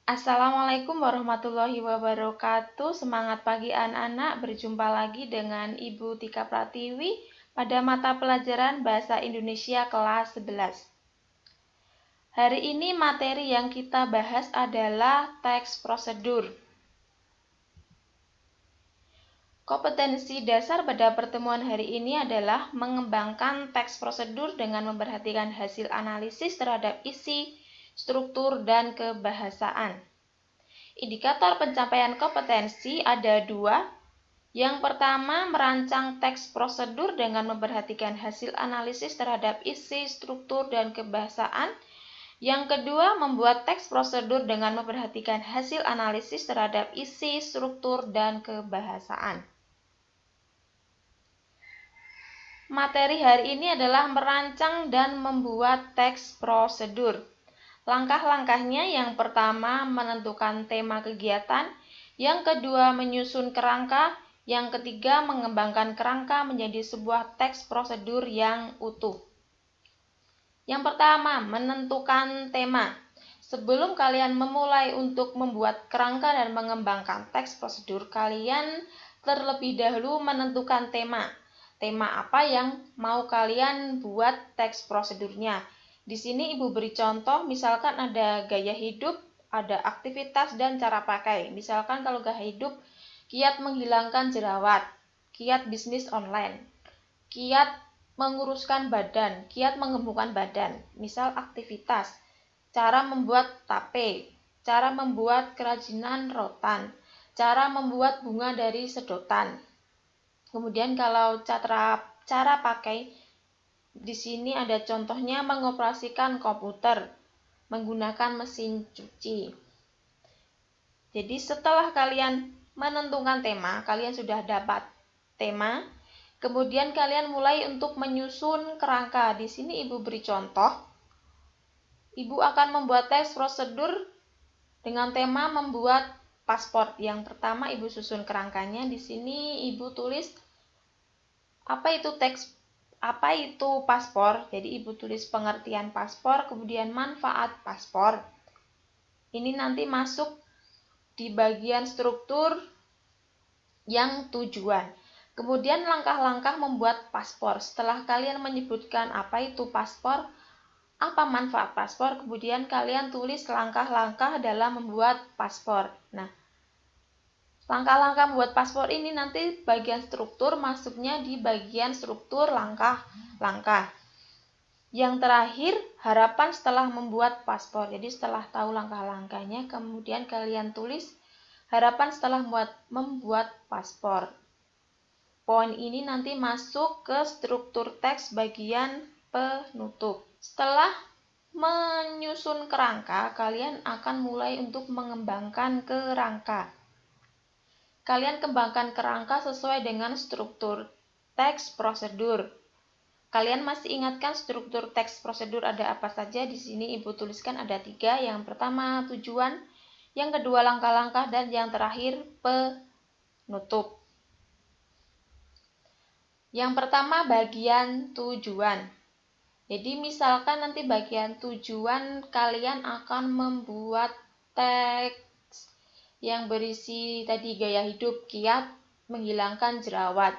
Assalamualaikum warahmatullahi wabarakatuh. Semangat pagi anak-anak, berjumpa lagi dengan Ibu Tika Pratiwi pada mata pelajaran Bahasa Indonesia kelas 11. Hari ini materi yang kita bahas adalah teks prosedur. Kompetensi dasar pada pertemuan hari ini adalah mengembangkan teks prosedur dengan memperhatikan hasil analisis terhadap isi, struktur, dan kebahasaan. Indikator pencapaian kompetensi ada dua. Yang pertama, merancang teks prosedur dengan memperhatikan hasil analisis terhadap isi, struktur, dan kebahasaan. Yang kedua, membuat teks prosedur dengan memperhatikan hasil analisis terhadap isi, struktur, dan kebahasaan. Materi hari ini adalah merancang dan membuat teks prosedur. Langkah-langkahnya yang pertama menentukan tema kegiatan, yang kedua menyusun kerangka, yang ketiga mengembangkan kerangka menjadi sebuah teks prosedur yang utuh. Yang pertama, menentukan tema. Sebelum kalian memulai untuk membuat kerangka dan mengembangkan teks prosedur, kalian terlebih dahulu menentukan tema. Tema apa yang mau kalian buat teks prosedurnya. Di sini Ibu beri contoh, misalkan ada gaya hidup, ada aktivitas, dan cara pakai. Misalkan kalau gaya hidup, kiat menghilangkan jerawat, kiat bisnis online, kiat menguruskan badan, kiat menggemukkan badan. Misal aktivitas, cara membuat tape, cara membuat kerajinan rotan, cara membuat bunga dari sedotan. Kemudian kalau cara pakai, di sini ada contohnya mengoperasikan komputer, menggunakan mesin cuci. Jadi setelah kalian menentukan tema, kalian sudah dapat tema, kemudian kalian mulai untuk menyusun kerangka. Di sini Ibu beri contoh. Ibu akan membuat teks prosedur dengan tema membuat paspor. Yang pertama Ibu susun kerangkanya. Di sini Ibu tulis apa itu paspor. Jadi Ibu tulis pengertian paspor, kemudian manfaat paspor. Ini nanti masuk di bagian struktur yang tujuan. Kemudian langkah-langkah membuat paspor. Setelah kalian menyebutkan apa itu paspor, apa manfaat paspor, kemudian kalian tulis langkah-langkah dalam membuat paspor. Nah, langkah-langkah membuat paspor ini nanti bagian struktur masuknya di bagian struktur langkah-langkah. Yang terakhir, harapan setelah membuat paspor. Jadi setelah tahu langkah-langkahnya, kemudian kalian tulis harapan setelah membuat paspor. Poin ini nanti masuk ke struktur teks bagian penutup. Setelah menyusun kerangka, kalian akan mulai untuk mengembangkan kerangka. Kalian kembangkan kerangka sesuai dengan struktur teks prosedur. Kalian masih ingatkan struktur teks prosedur ada apa saja? Di sini Ibu tuliskan ada 3. Yang pertama tujuan, yang kedua langkah-langkah, dan yang terakhir penutup. Yang pertama bagian tujuan. Jadi misalkan nanti bagian tujuan kalian akan membuat teks yang berisi tadi gaya hidup, kiat menghilangkan jerawat.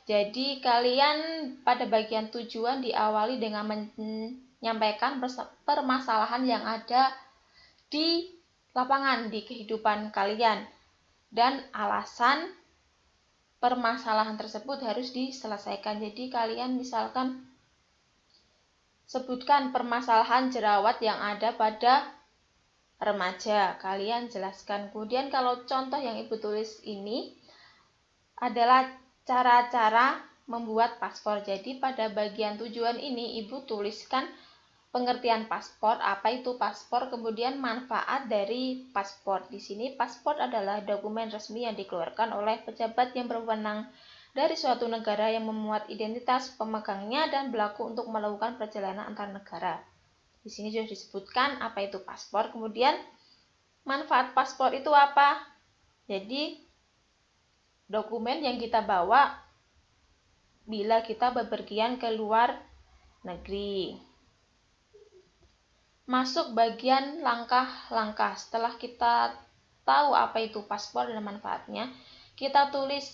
Jadi kalian pada bagian tujuan diawali dengan menyampaikan permasalahan yang ada di lapangan, di kehidupan kalian, dan alasan permasalahan tersebut harus diselesaikan. Jadi kalian misalkan sebutkan permasalahan jerawat yang ada pada remaja, kalian jelaskan. Kemudian kalau contoh yang Ibu tulis ini adalah cara-cara membuat paspor. Jadi pada bagian tujuan ini Ibu tuliskan pengertian paspor, apa itu paspor, kemudian manfaat dari paspor. Di sini paspor adalah dokumen resmi yang dikeluarkan oleh pejabat yang berwenang dari suatu negara yang memuat identitas pemegangnya dan berlaku untuk melakukan perjalanan antar negara. Di sini sudah disebutkan apa itu paspor, kemudian manfaat paspor itu apa? Jadi dokumen yang kita bawa bila kita bepergian ke luar negeri. masuk bagian langkah-langkah. Setelah kita tahu apa itu paspor dan manfaatnya, kita tulis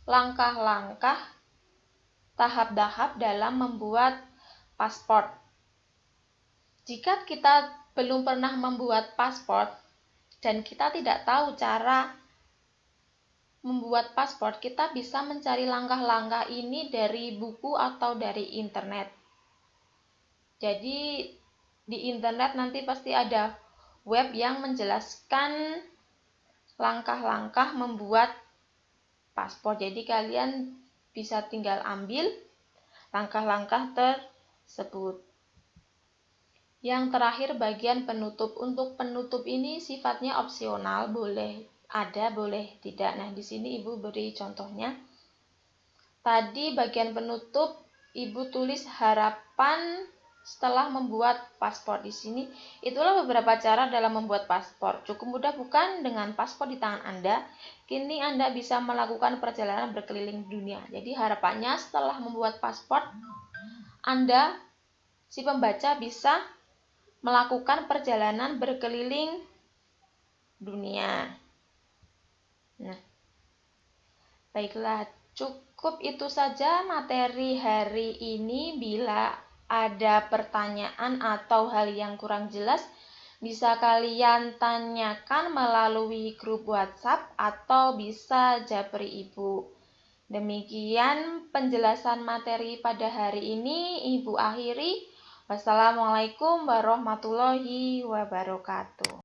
langkah-langkah tahap-tahap dalam membuat paspor. Jika kita belum pernah membuat paspor dan kita tidak tahu cara membuat paspor, kita bisa mencari langkah-langkah ini dari buku atau dari internet. Jadi di internet nanti pasti ada web yang menjelaskan langkah-langkah membuat paspor. Jadi kalian bisa tinggal ambil langkah-langkah tersebut. Yang terakhir bagian penutup. Untuk penutup ini sifatnya opsional, boleh ada, boleh tidak. Nah, di sini Ibu beri contohnya. Tadi bagian penutup Ibu tulis harapan setelah membuat paspor. Di sini itulah beberapa cara dalam membuat paspor. Cukup mudah bukan? Dengan paspor di tangan Anda, kini Anda bisa melakukan perjalanan berkeliling dunia. Jadi harapannya setelah membuat paspor, Anda, si pembaca, bisa melakukan perjalanan berkeliling dunia. Nah, baiklah, cukup itu saja materi hari ini. Bila ada pertanyaan atau hal yang kurang jelas, bisa kalian tanyakan melalui grup WhatsApp atau bisa japri Ibu. Demikian penjelasan materi pada hari ini Ibu akhiri. Wassalamualaikum warahmatullahi wabarakatuh.